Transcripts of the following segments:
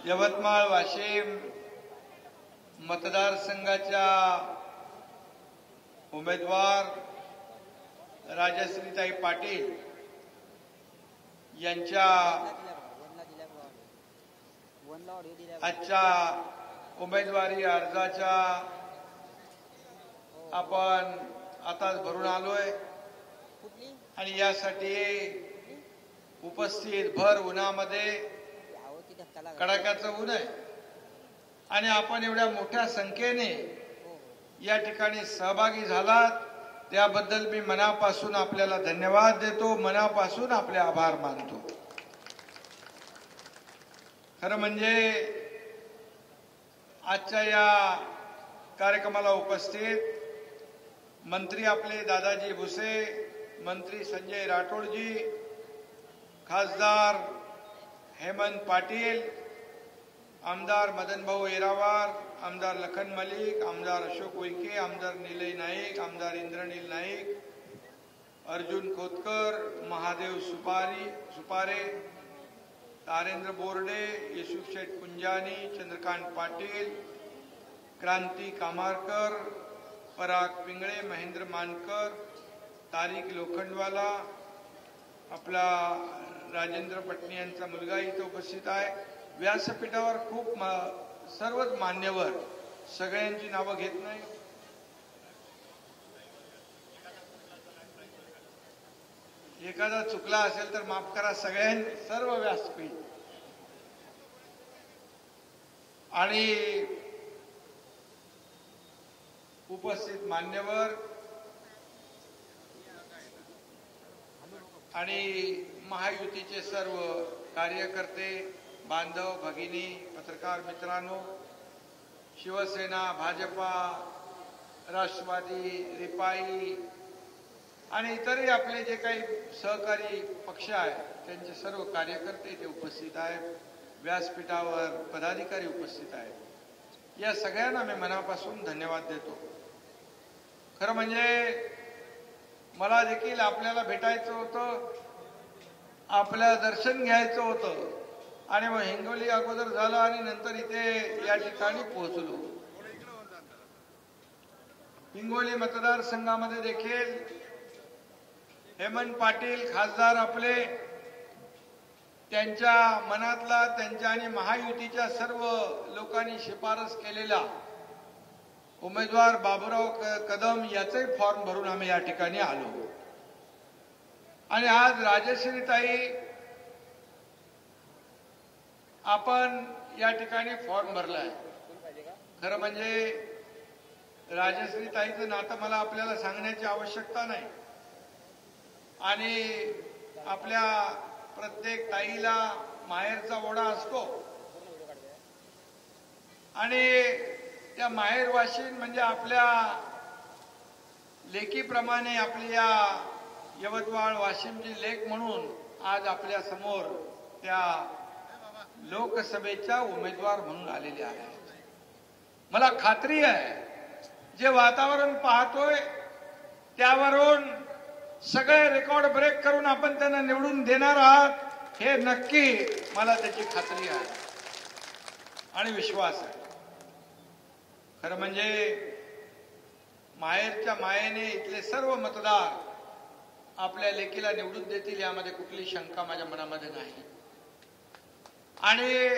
यवतमाळ वाशिम मतदारसंघाच्या उमेदवार राजश्रीताई पाटील यांच्या आजच्या उमेदवारी अर्जाच्या आपण आताच भरून आलोय आणि यासाठी उपस्थित भर उन्हामध्ये कडाक्याचं ऊन आहे आणि आपण एवढ्या मोठ्या संख्येने या ठिकाणी सहभागी झालात त्याबद्दल मी मनापासून आपल्याला धन्यवाद देतो, मनापासून आपले आभार मानतो। खरं म्हणजे आजच्या या कार्यक्रमाला उपस्थित मंत्री आपले दादाजी भुसे, मंत्री संजय राठोडजी, खासदार हेमंत पाटील, आमदार मदनभाऊ येरावार, आमदार लखन मलिक, आमदार अशोक उईके, आमदार निलय नाईक, आमदार इंद्रनील नाईक, अर्जुन खोतकर, महादेव सुपारे, तारेंद्र बोर्डे, येशुशेठ कुंजानी, चंद्रकांत पाटील, क्रांती कामारकर, पराग पिंगळे, महेंद्र मानकर, तारिक लोखंडवाला, आपला राजेंद्र पटणी यांचा मुलगा इथे उपस्थित आहे। व्यासपीठावर खूप सर्वच मान्यवर, सगळ्यांची नावं घेत नाही, एखादा चुकला असेल तर माफ करा, सर्व व्यासपीठ आणि उपस्थित मान्यवर आणि महायुतीचे सर्व कार्यकर्ते, बांधव, भगिनी, पत्रकार मित्रांनो, शिवसेना, भाजपा, राष्ट्रवादी, रिपाई आणि इतरही आपले जे काही सहकारी पक्ष आहेत त्यांचे सर्व कार्यकर्ते इथे उपस्थित आहेत, व्यासपीठावर पदाधिकारी उपस्थित आहेत। या सगळ्यांना मी मनापासून धन्यवाद देतो। खरं म्हणजे मला देखील आपल्याला भेटायचं होतं, आपलं दर्शन घ्यायचं होतं आणि मग हिंगोली अगोदर झालं आणि नंतर इथे या ठिकाणी पोहोचलो। हिंगोली मतदारसंघामध्ये देखील हेमंत पाटील खासदार आपले, त्यांच्या मनातला, त्यांच्या आणि महायुतीच्या सर्व लोकांनी शिफारस केलेला उमेदवार बाबूराव कदम याचाही फॉर्म भरून आम्ही या ठिकाणी आलो आणि आज राजश्रीताई आपण या ठिकाणी फॉर्म भरलाय। खरं म्हणजे राजश्रीताईचं नातं मला आपल्याला सांगण्याची आवश्यकता नाही आणि आपल्या प्रत्येक ताईला माहेरचा ओढा असतो आणि त्या माहेरवाशीन म्हणजे आपल्या लेकीप्रमाणे आपली या यवतमाळ वाशिमची लेक म्हणून आज आपल्या समोर त्या लोकसभेच्या उमेदवार म्हणून आलेले आहेत। मला खात्री आहे जे वातावरण पाहतोय त्यावरून सगळे रेकॉर्ड ब्रेक करून आपण त्यांना निवडून देणार आहात हे नक्की मला त्याची खात्री आहे आणि विश्वास आहे। खरं म्हणजे माहेरच्या मायेने इथले सर्व मतदार आपल्या लेकीला निवडून देतील यामध्ये कुठली शंका माझ्या मनामध्ये नाही आणि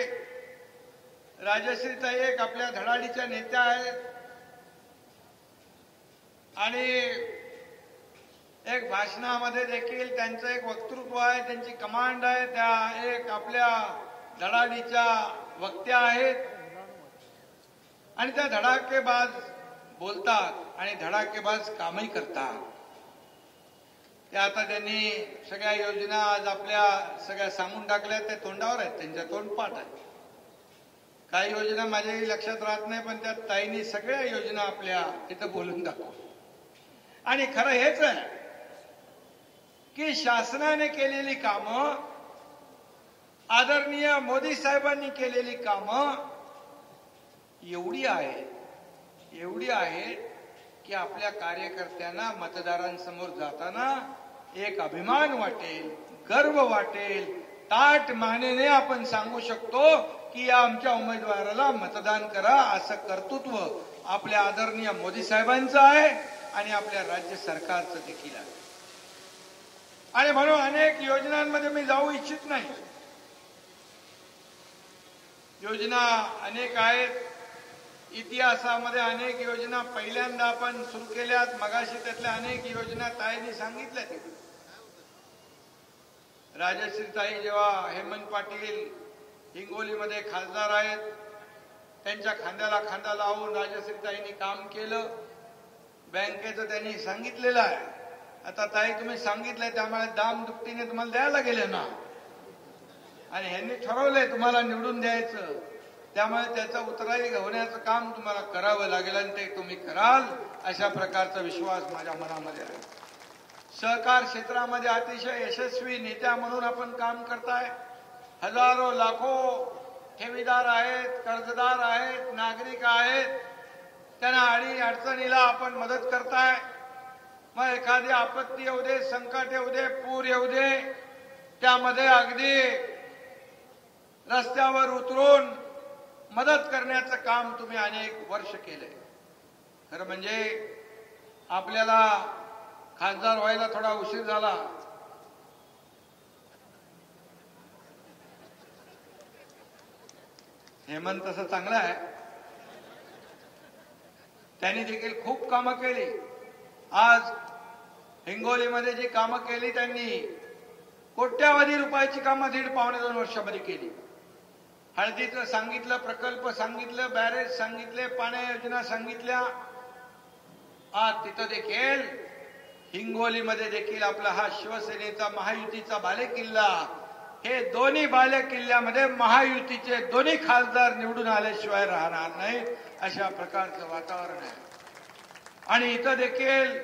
राजश्रीताई एक आपल्या धडाडीच्या नेत्या आहेत आणि एक भाषणामध्ये देखील त्यांचं एक वक्तृत्व आहे, त्यांची कमांड आहे, त्या एक आपल्या धडाडीच्या वक्त्या आहेत आणि त्या धडाकेबाज बोलतात आणि धडाकेबाज कामही करतात। त्या आता त्यांनी सगळ्या योजना आज आपल्या सगळ्या सांगून टाकल्या, त्या तोंडावर आहेत, त्यांच्या तोंडपाठ आहे। काही योजना माझ्याही लक्षात राहत नाही पण त्या ताईंनी सगळ्या योजना आपल्या इथं बोलून दाखवल्या आणि खरं हेच आहे की शासनाने केलेली कामं, आदरणीय मोदी साहेबांनी केलेली कामं एवढी आहे की आपल्या कार्यकर्त्यांना मतदारांसमोर जाताना एक अभिमान वाटेल, गर्व वाटेल, ताठ मानेने आपण सांगू शकतो की या आमच्या उमेदवाराला मतदान करा, असं कर्तृत्व आपल्या आदरणीय मोदी साहेबांचं आहे आणि आपल्या राज्य सरकारचं देखील आहे. आणि म्हणून अनेक योजनांमध्ये मी जाऊ इच्छित नाही. योजना अनेक आहेत, इतिहासामध्ये अनेक योजना पहिल्यांदा आपण सुरू केल्यात. मगाशी त्यातल्या अनेक योजना ताईंनी सांगितल्या. राजश्रीताई जेव्हा हेमंत पाटील हिंगोलीमध्ये खासदार आहेत, त्यांच्या खांद्याला खांदा लावून राजश्रीताईंनी काम केलं. बँकेचं त्यांनी सांगितलेलं आहे. आता ताई तुम्ही सांगितलंय त्यामुळे दाम दुपटीने तुम्हाला द्यायला गेले ना, आणि ह्यांनी ठरवलंय तुम्हाला निवडून द्यायचं, त्यामुळे त्याचं उतराई होण्याचं काम तुम्हाला करावं लागेल आणि ते तुम्ही कराल अशा प्रकारचा विश्वास माझ्या मनामध्ये आहे. सहकार क्षेत्रामध्ये अतिशय यशस्वी नेत्या म्हणून आपण काम करताय. हजारो लाखो ठेवीदार आहेत, कर्जदार आहेत, नागरिक आहेत, त्यांना अडचणीला आपण मदत करताय. मग एखादी आपत्ती येऊ दे, संकट येऊ दे, पूर येऊ दे, त्यामध्ये अगदी रस्त्यावर उतरून मदत करण्याचं काम तुम्ही अनेक वर्ष केलंय. खरं म्हणजे आपल्याला खासदार व्हायला थोडा उशीर झाला. हेमंत तसं चांगला आहे, त्यांनी देखील खूप कामं केली. आज हिंगोलीमध्ये जी कामं केली त्यांनी, कोट्यावधी रुपयाची कामं 1.5-2 वर्षामध्ये केली. हळदीचं सांगितलं, प्रकल्प सांगितलं, बॅरेज सांगितले, पाण्या योजना सांगितल्या. आज तिथं देखील हिंगोलीमध्ये देखील आपला हा शिवसेनेचा महायुतीचा बालेकिल्ला, हे दोन्ही बालेकिल्ल्यामध्ये महायुतीचे दोन्ही खासदार निवडून आल्याशिवाय राहणार नाहीत अशा प्रकारचं वातावरण आहे. आणि इथं देखील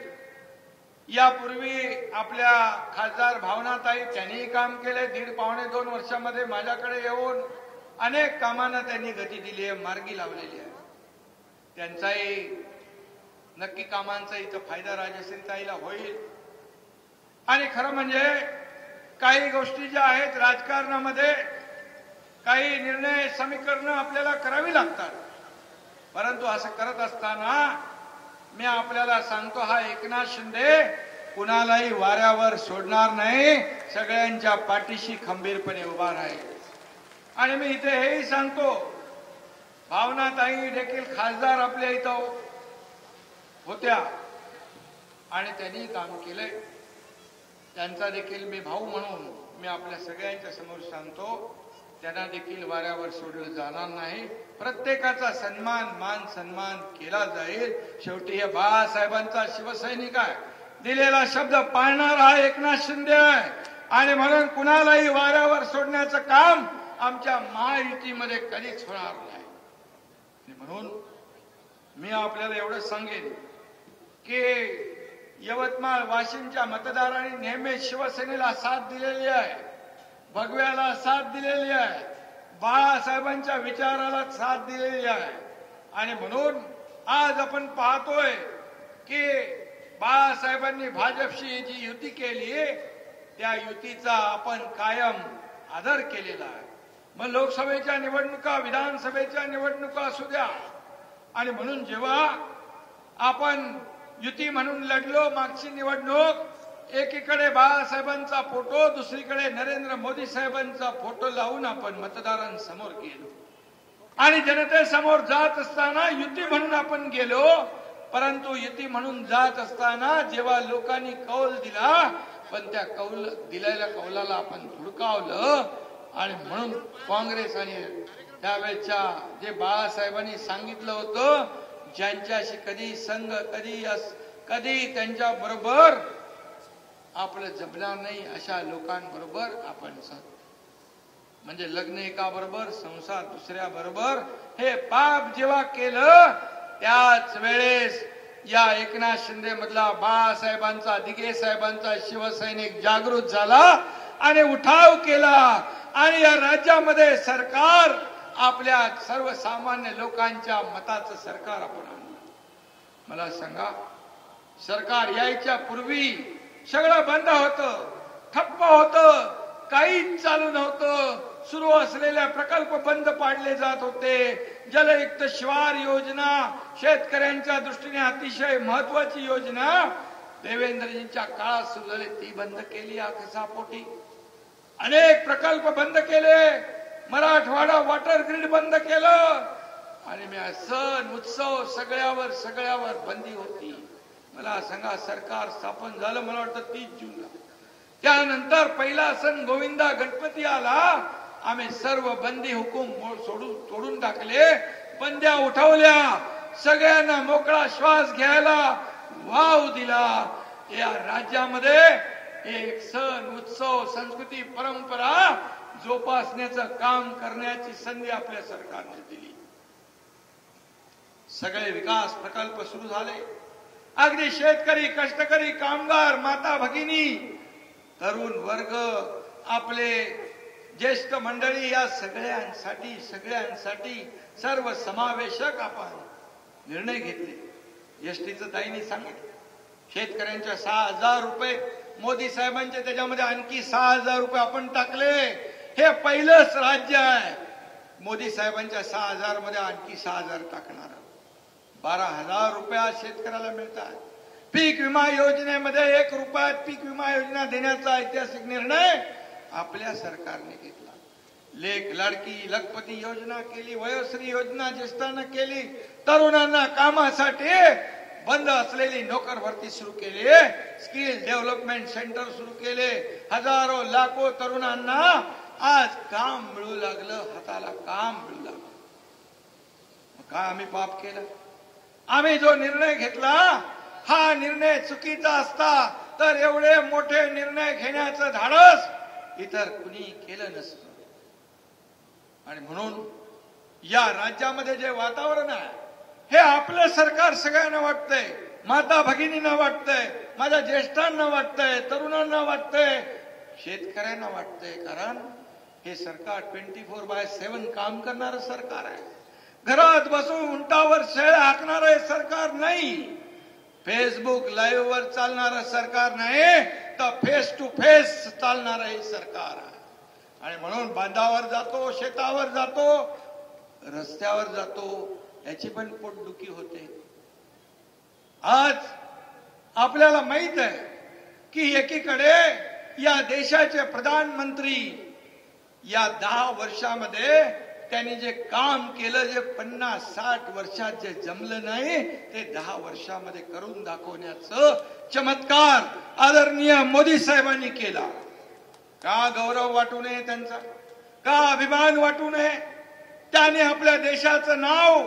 यापूर्वी आपल्या खासदार भावनाताई त्यांनीही काम केले. 1.5-2 वर्षामध्ये माझ्याकडे येऊन अनेक कामांना त्यांनी गती दिली आहे, मार्गी लावलेली आहे. त्यांचाही नक्की कामांचा इथं फायदा राजश्रीताईला होईल. आणि खरं म्हणजे काही गोष्टी ज्या आहेत राजकारणामध्ये, काही निर्णय समीकरणं आपल्याला करावी लागतात. परंतु असं करत असताना मी आपल्याला सांगतो, हा एकनाथ शिंदे कुणालाही वाऱ्यावर सोडणार नाही, सगळ्यांच्या पाठीशी खंबीरपणे उभा राहील. आणि मी इथे हेही सांगतो, भावनाताई देखील खासदार आपल्या इथं होत्या आणि त्यांनी काम केलंय. त्यांचा देखील मी भाऊ म्हणून मी आपल्या सगळ्यांच्या समोर सांगतो, त्यांना देखील वाऱ्यावर सोडलं जाणार नाही. प्रत्येकाचा सन्मान, मान सन्मान केला जाईल. शेवटी हे बाळासाहेबांचा शिवसैनिक आहे, दिलेला शब्द पाळणारा एकनाथ शिंदे आहे. आणि म्हणून कुणालाही वाऱ्यावर सोडण्याचं काम आमच्या महायुतीमध्ये कधीच होणार नाही. म्हणून मी आपल्याला एवढंच सांगेन की यवतमाळ, वाशिमच्या मतदारांनी नेहमी शिवसेनेला साथ दिलेली आहे, भगव्याला साथ दिलेली आहे, बाळासाहेबांच्या विचाराला साथ दिलेली आहे. आणि म्हणून आज आपण पाहतोय की बाळासाहेबांनी भाजपशी जी युती केली, त्या युतीचा आपण कायम आदर केलेला आहे. मग लोकसभेच्या निवडणुका, विधानसभेच्या निवडणुका असू द्या. आणि म्हणून जेव्हा आपण युती म्हणून लढलो मागची निवडणूक, एकीकडे बाळासाहेबांचा फोटो, दुसरीकडे नरेंद्र मोदी साहेबांचा फोटो लावून आपण मतदारांसमोर गेलो. आणि जनतेसमोर जात असताना युती म्हणून आपण गेलो. परंतु युती म्हणून जात असताना जेव्हा लोकांनी कौल दिला, पण त्या दिलेल्या कौलाला आपण धुडकावलं. आणि म्हणून काँग्रेस आणि त्यावेळेच्या जे बाळासाहेबांनी सांगितलं होतं, ज्यांच्याशी कधी संघ, कधी त्यांच्या बरोबर आपलं जमणार नाही, अशा लोकांबरोबर आपण म्हणजे लग्न एका बरोबर, संसार दुसऱ्या बरोबर, हे पाप जेव्हा केलं, त्याच वेळेस या एकनाथ शिंदे मधला बाळासाहेबांचा, दिघे साहेबांचा शिवसैनिक जागृत झाला आणि उठाव केला. आणि या राज्यामध्ये सरकार आपल्या सर्वसामान्य लोकांच्या मताचं सरकार आपण आणलं. मला सांगा, सरकार यायच्या पूर्वी सगळं बंद होतं, ठप्प होतं, काहीच चालू नव्हतं. सुरू असलेले प्रकल्प बंद पाडले जात होते. जलयुक्त शिवार योजना शेतकऱ्यांच्या दृष्टीने अतिशय महत्वाची योजना देवेंद्रजींच्या काळात सुरू झाली, ती बंद केली आकसापोटी. अनेक प्रकल्प बंद केले. मराठवाडा वॉटर ग्रीड बंद केलं आणि मी सण उत्सव सगळ्यावर बंदी होती. मला सांगा, सरकार स्थापन झालं मला वाटतं 30 जूनला. त्यानंतर पहिला सण गोविंदा गणपती आला. आम्ही सर्व बंदी हुकूम तोडून टाकले, बंद्या उठवल्या, सगळ्यांना मोकळा श्वास घ्यायला वाव दिला. या राज्यामध्ये एक सण उत्सव संस्कृती परंपरा जोपासण्याचं काम करण्याची संधी आपल्या सरकारने दिली. सगळे विकास प्रकल्प सुरू झाले. अगदी शेतकरी, कष्टकरी, कामगार, माता भगिनी, तरुण वर्ग, आपले ज्येष्ठ मंडळी, या सगळ्यांसाठी सर्व समावेशक आपण निर्णय घेतले. एसटीचं ताईंनी सांगितलं, शेतकऱ्यांच्या 6,000 रुपये मोदी साहेबांचे, त्याच्यामध्ये आणखी 6,000 रुपये आपण टाकले. हे पहिलंच राज्य आहे मोदी साहेबांच्या 6,000 मध्ये आणखी 6,000 टाकणार. 12,000 रुपये शेतकऱ्याला मिळतात. पीक विमा योजनेमध्ये 1 रुपयात पीक विमा योजना देण्याचा ऐतिहासिक निर्णय आपल्या सरकारने घेतला. लेख लाडकी लखपती योजना केली, वयोश्री योजना ज्येष्ठांना केली, तरुणांना कामासाठी बंद असलेली नोकर भरती सुरू केली, स्किल डेव्हलपमेंट सेंटर सुरू केले. हजारो लाखो तरुणांना आज काम मिळू लागलं, हाताला काम मिळू लागलं. काय आम्ही पाप केलं? आम्ही जो निर्णय घेतला हा निर्णय चुकीचा असता तर एवढे मोठे निर्णय घेण्याचं धाडस इतर कुणी केलं नसतं. आणि म्हणून या राज्यामध्ये जे वातावरण आहे हे आपलं सरकार सगळ्यांना वाटतंय, माता भगिनींना वाटतंय, माझ्या ज्येष्ठांना वाटतंय, तरुणांना वाटतंय, शेतकऱ्यांना वाटतंय. कारण हे सरकार 24/7 काम करणारं सरकार आहे. घरात बसून उंटावर शेळ्या हाकणारं हे सरकार नाही. फेसबुक लाईव्ह वर चालणारं सरकार नाही, तर फेस टू फेस चालणारं हे सरकार आहे. आणि म्हणून बांधावर जातो, शेतावर जातो, रस्त्यावर जातो, याची पण पोटदुखी होते. आज आपल्याला माहित आहे की एकीकडे या देशाचे प्रधानमंत्री या 10 वर्षामध्ये त्यांनी जे काम केलं, जे 50-60 वर्षात जे जमलं नाही ते 10 वर्षामध्ये करून दाखवण्याचं चमत्कार आदरणीय मोदी साहेबांनी केला. का गौरव वाटू नये त्यांचा? का अभिमान वाटू नये? त्याने आपल्या देशाचं नाव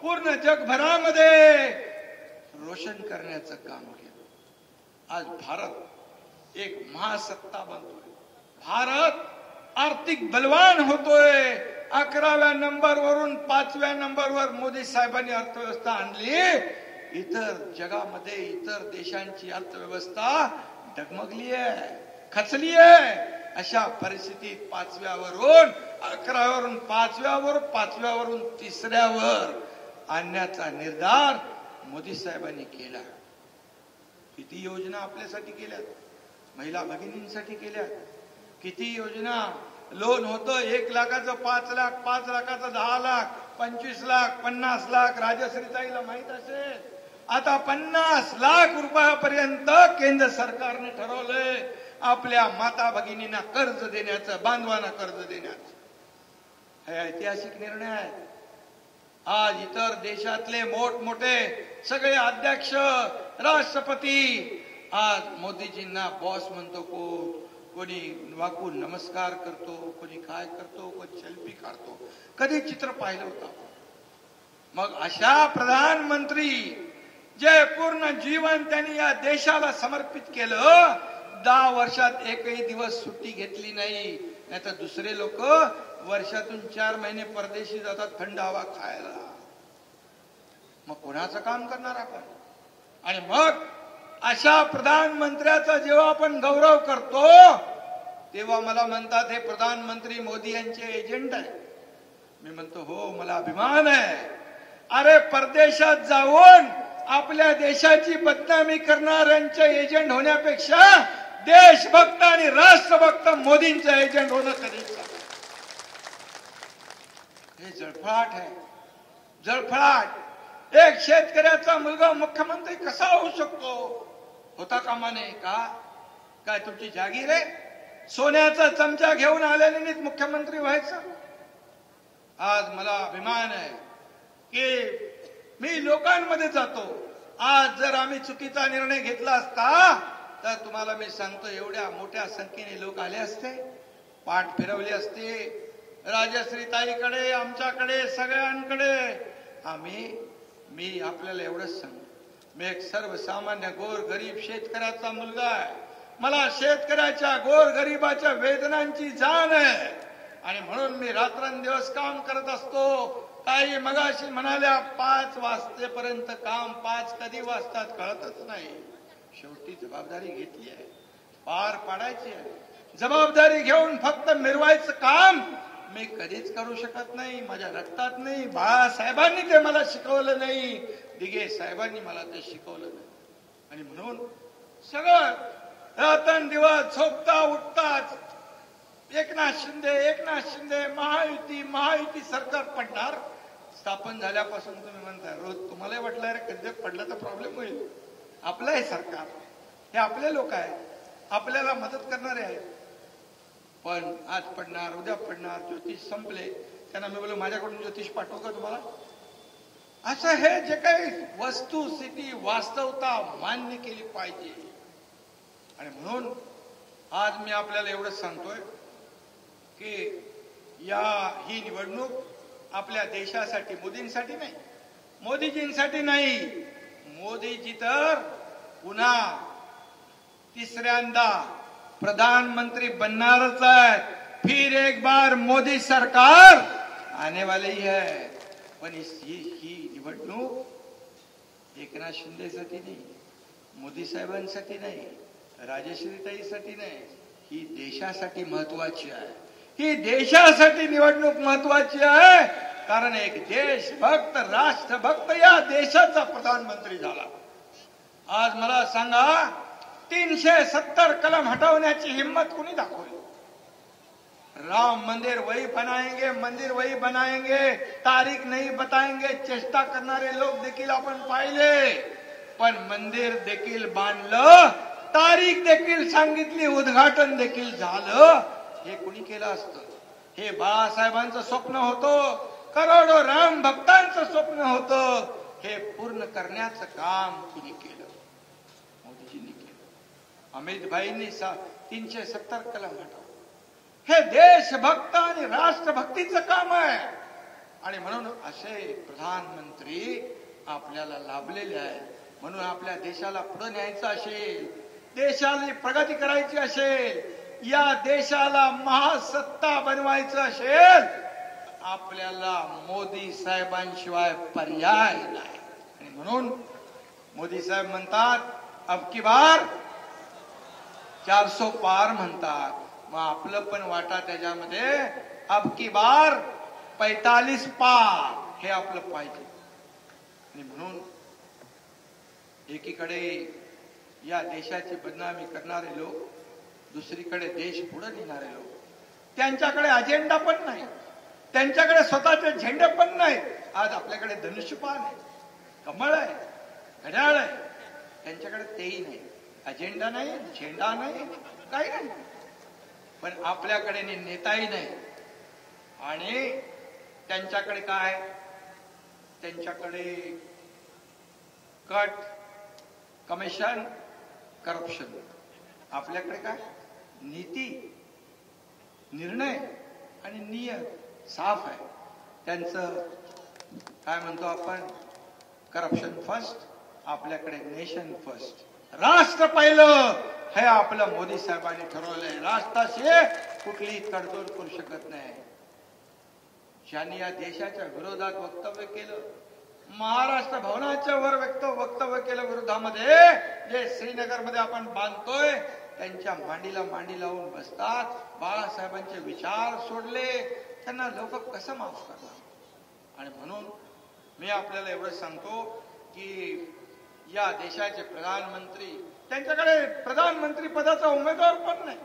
पूर्ण जगभरामध्ये रोशन करण्याचं काम केलं. आज भारत एक महासत्ता बनतोय. भारत आर्थिक बलवान होतोय. 11व्या नंबरवरून 5व्या नंबरवर मोदी साहेबांनी अर्थव्यवस्था आणली. इतर जगामध्ये इतर देशांची अर्थव्यवस्था डगमगली आहे, खचली आहे. अशा परिस्थितीत 5व्यावरून 11व्यावरून 5व्यावर, 5व्यावरून 3ऱ्यावर आणण्याचा निर्धार मोदी साहेबांनी केला. किती योजना आपल्यासाठी केल्यात, महिला भगिनींसाठी केल्यात. किती योजना, लोन होतं 1 लाखाचं 5 लाख, 5 लाखाचं 10 लाख, 25 लाख, 50 लाख. राजश्रीताईला माहित असेल, आता 50 लाख रुपयापर्यंत केंद्र सरकारने ठरवलंय आपल्या माता भगिनींना कर्ज देण्याचं, बांधवांना कर्ज देण्याचं. हे ऐतिहासिक निर्णय आहे. आज इतर देशातले मोठमोठे सगळे अध्यक्ष, राष्ट्रपती आज मोदीजींना बॉस म्हणतो, कोणी वाकून नमस्कार करतो, कोणी काय करतो, कोणी सेल्फी काढतो. कधी चित्र पाहिलं होतं? मग अशा प्रधानमंत्री जे पूर्ण जीवन त्यांनी या देशाला समर्पित केलं, 10 वर्षात एकही दिवस सुट्टी घेतली नाही. नाहीतर दुसरे लोक वर्षातून 4 महिने परदेशी जातात थंड हवा खायला. मग कोणाचं काम करणार आपण? आणि मग अशा प्रधानमंत्र्याचा जेव्हा आपण गौरव करतो तेव्हा मला म्हणतात हे प्रधानमंत्री मोदी यांचे एजंट आहे. मी म्हणतो हो, मला अभिमान आहे. अरे परदेशात जाऊन आपल्या देशाची बदनामी करणाऱ्यांचे एजंट होण्यापेक्षा देशभक्त आणि राष्ट्रभक्त मोदींचं एजंट होणं कधीच. हे जळफळाट आहे, जळफळाट। एक शेतकऱ्याचा मुलगा मुख्यमंत्री कसा होऊ शकतो? होता कामा नये का? काय तुमची जागीर आहे सोन्याचा चमचा घेऊन आलेले मुख्यमंत्री व्हायचं? आज मला अभिमान आहे की मी लोकांमध्ये जातो। आज जर आम्ही चुकीचा निर्णय घेतला असता तर तुम्हाला मी सांगतो एवढ्या मोठ्या संख्येने लोक आले असते, पाठ फिरवली असते राजश्रीताईकडे, आमच्याकडे, सगळ्यांकडे। मी आपल्याला एवढंच सांगतो, मी एक सर्वसामान्य गोर गरीब शेतकऱ्याचा मुलगा आहे। मला शेतकऱ्याच्या गोर गरीबाच्या वेदनांची जाण आहे आणि म्हणून मी रात्रंदिवस काम करत असतो। काही मगाशी म्हणाल्या 5 वाजतेपर्यंत काम, 5 कधी वाजतात कळतच नाही। शेवटी जबाबदारी घेतली आहे, पार पाडायची आहे। जबाबदारी घेऊन फक्त मिरवायचं काम मी कधीच करू शकत नाही, माझ्या रक्तात नाही। बाळासाहेबांनी ते मला शिकवलं नाही, दिघे साहेबांनी मला ते शिकवलं नाही। आणि म्हणून सगळं रात्रंदिवस झोपता उठताच एकनाथ शिंदे महायुती सरकार पडणार। स्थापन झाल्यापासून तुम्ही म्हणताय, रोज तुम्हाला वाटलं रे कधी पडलं तर प्रॉब्लेम होईल। आपलं आहे सरकार, हे आपले लोक आहेत, आपल्याला मदत करणारे आहेत। पण आज पडणार, उद्या पडणार, ज्योतिष संपले। त्यांना मी बोललो माझ्याकडून ज्योतिष पाठवू का तुम्हाला? असं हे जे काही वस्तुस्थिती वास्तवता मान्य केली पाहिजे। आणि म्हणून आज मी आपल्याला एवढंच सांगतोय की ही निवडणूक आपल्या देशासाठी, मोदींसाठी नाही, मोदीजींसाठी नाही। मोदीजी तर पुन्हा तिसऱ्यांदा प्रधानमंत्री बनणारच आहे। फिर एक बार मोदी सरकार आने वाली है। पण ही निवडणूक एकनाथ शिंदेसाठी नाही, मोदी साहेबांसाठी नाही, राजश्रीताईसाठी नाही, ही देशासाठी महत्वाची आहे। ही देशासाठी निवडणूक महत्वाची आहे, कारण एक देशभक्त, राष्ट्रभक्त या देशाचा प्रधानमंत्री झाला। आज मला सांगा, 370 कलम हटवण्याची हिम्मत कुणी दाखवली? राम मंदिर वही बनाएंगे, तारीख नहीं बताएंगे, चेष्टा करणारे लोक देखील आपण पाहिले। पण मंदिर देखील बांधलं, तारीख देखील सांगितली, उद्घाटन देखील झालं। हे कुणी केलं असतं? हे बाळासाहेबांचं स्वप्न होतं, करोडो राम भक्तांचं स्वप्न होतं। हे पूर्ण करण्याचं काम कुणी केलं? मोदीजींनी केलं। अमित भाईंनी 370 कलम हटवलं। हे देशभक्त आणि राष्ट्रभक्तीचं काम आहे। आणि म्हणून असे प्रधानमंत्री आपल्याला लाभलेले आहेत। म्हणून आपल्या देशाला पुढे न्यायचं असेल, देशाला प्रगती करायची असेल, या देशाला महासत्ता बनवायचं असेल, आपल्याला मोदी साहेबांशिवाय पर्याय नाही। आणि म्हणून मोदी साहेब म्हणतात अब की बार 400 पार म्हणतात, मग आपलं पण वाटा त्याच्यामध्ये। अब की बार 45 पार हे आपलं पाहिजे। आणि म्हणून एकीकडे या देशाची बदनामी करणारे लोक, दुसरीकडे देश पुढे नेणारे लोक, त्यांच्याकडे अजेंडा पण नाही, त्यांच्याकडे स्वतःचे झेंडे पण नाही। आज आपल्याकडे धनुष्यबाण आहे, कमळ आहे, घड्याळ आहे, त्यांच्याकडे तेही नाही, अजेंडा नाही, झेंडा नाही, काही नाही। पण आपल्याकडे नेताही नाही। आणि त्यांच्याकडे काय? त्यांच्याकडे कट, कमिशन, करप्शन। आपल्याकडे काय? नीती, निर्णय आणि नियत साफ आहे। त्यांचं काय म्हणतो आपण? करप्शन फर्स्ट, आपल्याकडे नेशन फर्स्ट, राष्ट्र पहिलं। हे आपलं मोदी साहेबांनी ठरवलंय। राष्ट्राशी कुठलीही तडजोड करू शकत नाही। ज्यांनी या देशाच्या विरोधात वक्तव्य केलं, महाराष्ट्र भवनाच्या वर वक्तव्य केलं विरोधामध्ये, जे श्रीनगरमध्ये आपण बांधतोय, त्यांच्या मांडीला मांडी लावून बसतात। बाळासाहेबांचे विचार सोडले, त्यांना लोक कसं माफ करणार? आणि म्हणून मी आपल्याला एवढं सांगतो की या देशाचे प्रधानमंत्री, त्यांच्याकडे प्रधानमंत्री पदाचा उमेदवार पण नाही।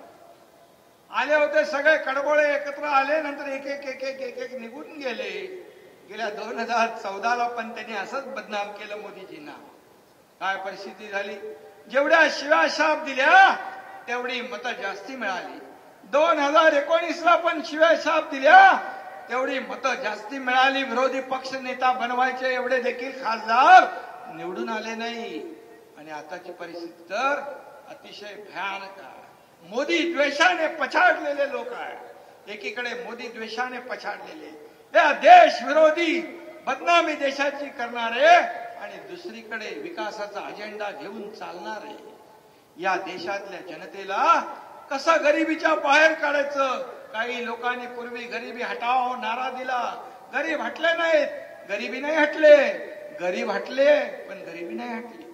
आले होते सगळे कडबोळे एकत्र आले, नंतर एक एक एक एक एक एक निघून गेले. गेल्या 2014ला पण त्यांनी असंच बदनाम केलं मोदीजींना. काय परिस्थिती झाली? जेवढ्या शिव्या शाप दिल्या तेवढी मतं जास्ती मिळाली. 2019ला पण शिव्या शाप दिल्या तेवढी मतं जास्ती मिळाली. विरोधी पक्ष नेता बनवायचे एवढे देखील खासदार निवडून आले नाही. आणि आताची परिस्थिती तर अतिशय भयानक आहे. मोदी द्वेषाने पछाडलेले लोक आहेत. एकीकडे मोदी द्वेषाने पछाडलेले, या देश विरोधी बदनामी देशाची करणारे, आणि दुसरीकडे विकासाचा अजेंडा घेऊन चालणारे. या देशातल्या जनतेला कसं गरिबीच्या बाहेर काढायचं? काही लोकांनी पूर्वी गरिबी हटाओ नारा दिला. गरीब हटले नाहीत, गरिबी नाही हटले. गरीब हटले पण गरिबी नाही हटली.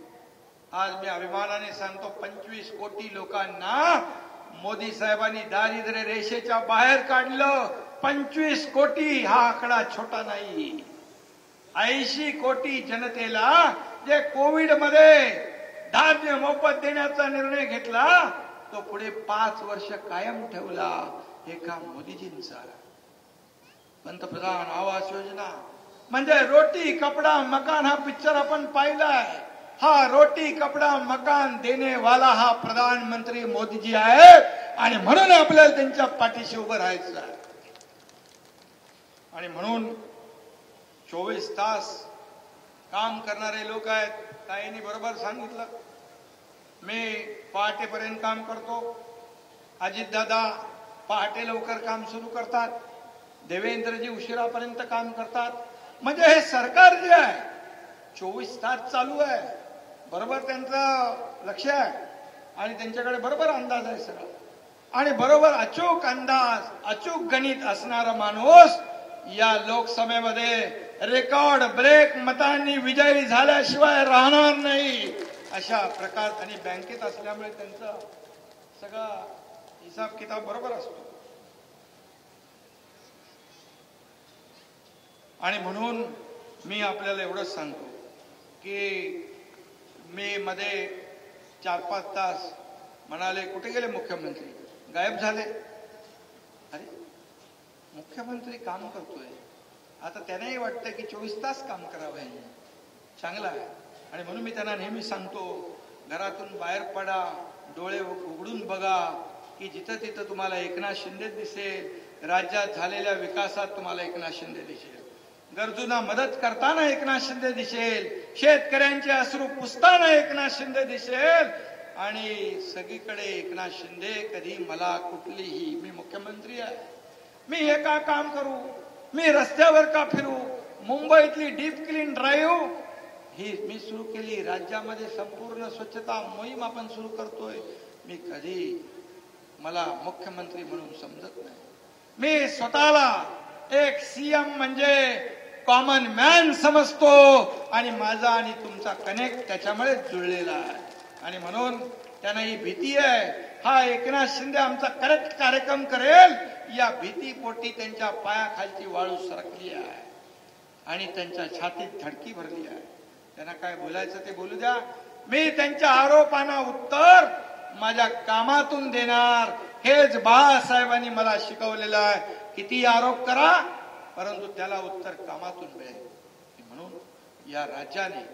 आज मी अभिमानाने सांगतो, 25 कोटी लोकांना मोदी साहेबांनी दारिद्र्य रेषेच्या बाहेर काढलं. 25 कोटी हा आकडा छोटा नाही. 80 कोटी जनतेला जे कोविड मध्ये धान्य मोफत देण्याचा निर्णय घेतला, तो पुढे 5 वर्ष कायम ठेवला. हे काम मोदीजींचं. पंतप्रधान आवास योजना म्हणजे रोटी कपडा मकान हा पिक्चर आपण पाहिलाय. हा रोटी कपडा मकान देने वाला हा प्रधानमंत्री मोदीजी आहे. आणि म्हणून आपल्याला त्यांच्या पाठीशी उभं राहायचं आहे. आणि म्हणून 24 तास काम करणारे लोक आहेत. ताईंनी बरोबर सांगितलं, मी पहाटेपर्यंत काम करतो. अजितदादा पहाटे लवकर काम सुरू करतात. देवेंद्रजी उशिरापर्यंत काम करतात. म्हणजे हे सरकार जे आहे 24 तास चालू आहे. बरोबर त्यांचं लक्ष आहे आणि त्यांच्याकडे बरोबर अंदाज आहे सगळा. आणि बरोबर अचूक अंदाज, अचूक गणित असणारा माणूस या लोकसभेमध्ये रेकॉर्ड ब्रेक मतांनी विजयी झाल्याशिवाय राहणार नाही. अशा प्रकार, आणि बँकेत असल्यामुळे त्यांचा सगळा हिसाब किताब बरोबर असतो. आणि म्हणून मी आपल्याला एवढंच सांगतो की मे मध्ये 4-5 तास म्हणाले कुठे गेले मुख्यमंत्री, गायब झाले. अरे मुख्यमंत्री काम करतोय, आता त्यांनाही वाटतं की 24 तास काम करावं, हे चांगलं आहे. आणि म्हणून मी त्यांना नेहमी सांगतो, घरातून बाहेर पडा, डोळे उघडून बघा की जिथं तिथं तुम्हाला एकनाथ शिंदे दिसेल. राज्यात झालेल्या विकासात तुम्हाला एकनाथ शिंदे दिसेल. गरजूंना मदत करताना एकनाथ शिंदे दिसेल. शेतकऱ्यांचे अश्रू पुसताना एकनाथ शिंदे दिसेल. आणि सगळीकडे एकनाथ शिंदे. कधी मला कुठलीही, मी मुख्यमंत्री आहे, मी हे का काम करू, मी रस्त्यावर का फिरू, मुंबईतली डीप क्लीन ड्राईव्ह ही मी सुरू केली, राज्यामध्ये संपूर्ण स्वच्छता मोहीम आपण सुरू करतोय. मी कधी मला मुख्यमंत्री म्हणून समजत नाही. मी स्वतःला एक सीएम म्हणजे कॉमन मॅन समजतो. आणि माझा आणि तुमचा कनेक्ट त्याच्यामुळे जुळलेला आहे. आणि म्हणून त्यांना ही भीती आहे, हा एकनाथ शिंदे आमचा करेक्ट कार्यक्रम करेल, या भीतीपोटी त्यांच्या पायाखालची वाळू सरकली आहे आणि त्यांच्या छातीत धडकी भरली आहे. त्यांना काय बोलायचं ते बोलू द्या. मी त्यांच्या आरोपांना उत्तर माझ्या कामातून देणार. हेच बाळासाहेबांनी मला शिकवलेलं आहे. किती आरोप करा, परंतु त्याला उत्तर कामातून मिळेल. म्हणून या राज्याने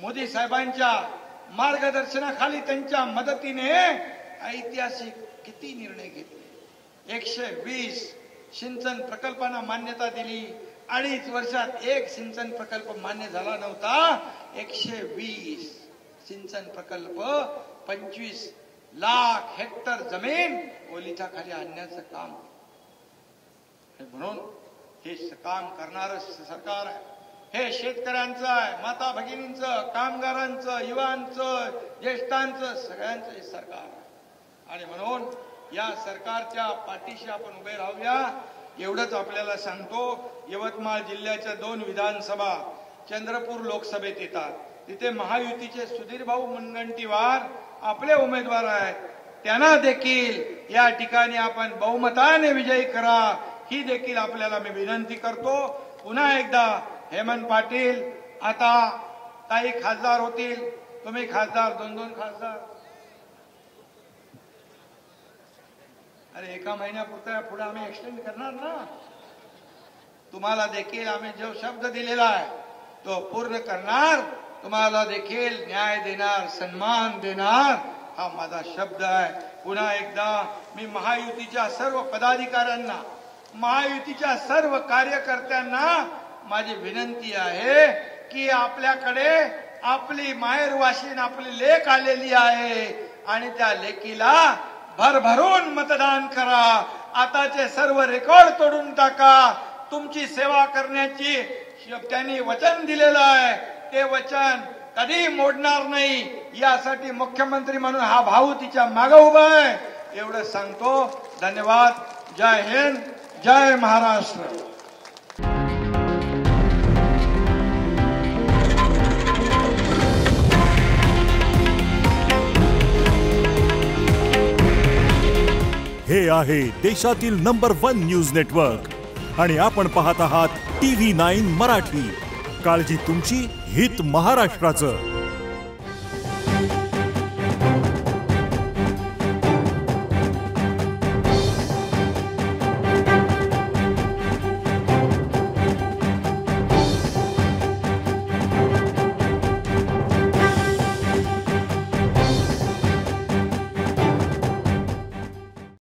मोदी साहेबांच्या मार्गदर्शनाखाली, त्यांच्या मदतीने ऐतिहासिक किती निर्णय घेतले. 120 सिंचन प्रकल्पांना मान्यता दिली. 2.5 वर्षात एक सिंचन प्रकल्प मान्य झाला नव्हता. 120 सिंचन प्रकल्प, 25 लाख हेक्टर जमीन ओलिताखाली आणण्याचं काम. म्हणून हे काम करणारं सरकार आहे. हे शेतकऱ्यांचं आहे, माता भगिनींचं, कामगारांचं, युवांचं, ज्येष्ठांचं, सगळ्यांचं हे सरकार आहे. आणि म्हणून या सरकारच्या पाठीशी आपण उभे राहूया. एवढंच आपल्याला सांगतो. यवतमाळ जिल्ह्याच्या 2 विधानसभा चंद्रपूर लोकसभेत येतात. तिथे महायुतीचे सुधीर भाऊ मुनगंटीवार आपले उमेदवार आहेत. त्यांना देखील या ठिकाणी आपण बहुमताने विजयी करा, ही देखील आपल्याला मी विनंती करतो. पुन्हा एकदा हेमंत पाटील, आता ताई खासदार होतील, तुम्ही खासदार, 2-2 खासदार. अरे एका महिन्यापुरता पुढे आम्ही एक्सटेंड करणार ना. तुम्हाला देखील आम्ही जो शब्द दिलेला आहे तो पूर्ण करणार. तुम्हाला देखील न्याय देणार, सन्मान देणार, हा माझा शब्द आहे. पुन्हा एकदा मी महायुतीच्या सर्व पदाधिकाऱ्यांना, महायुतीच्या सर्व कार्यकर्त्यांना माझी विनंती आहे की आपल्याकडे आपली माहेरवाशीन आपली लेक आलेली आहे आणि त्या लेकीला भरभरून मतदान करा. आताचे सर्व रेकॉर्ड तोडून टाका. तुमची सेवा करण्याची त्यांनी वचन दिलेलं आहे, ते वचन कधी मोडणार नाही. यासाठी मुख्यमंत्री म्हणून हा भाऊ तिच्या मागे उभा आहे. एवढं सांगतो. धन्यवाद. जय हिंद, जय महाराष्ट्र. हे आहे देशातील नंबर 1 न्यूज नेटवर्क आणि आपण पाहत आहात TV9 मराठी. काळजी तुमची, हित महाराष्ट्राचं.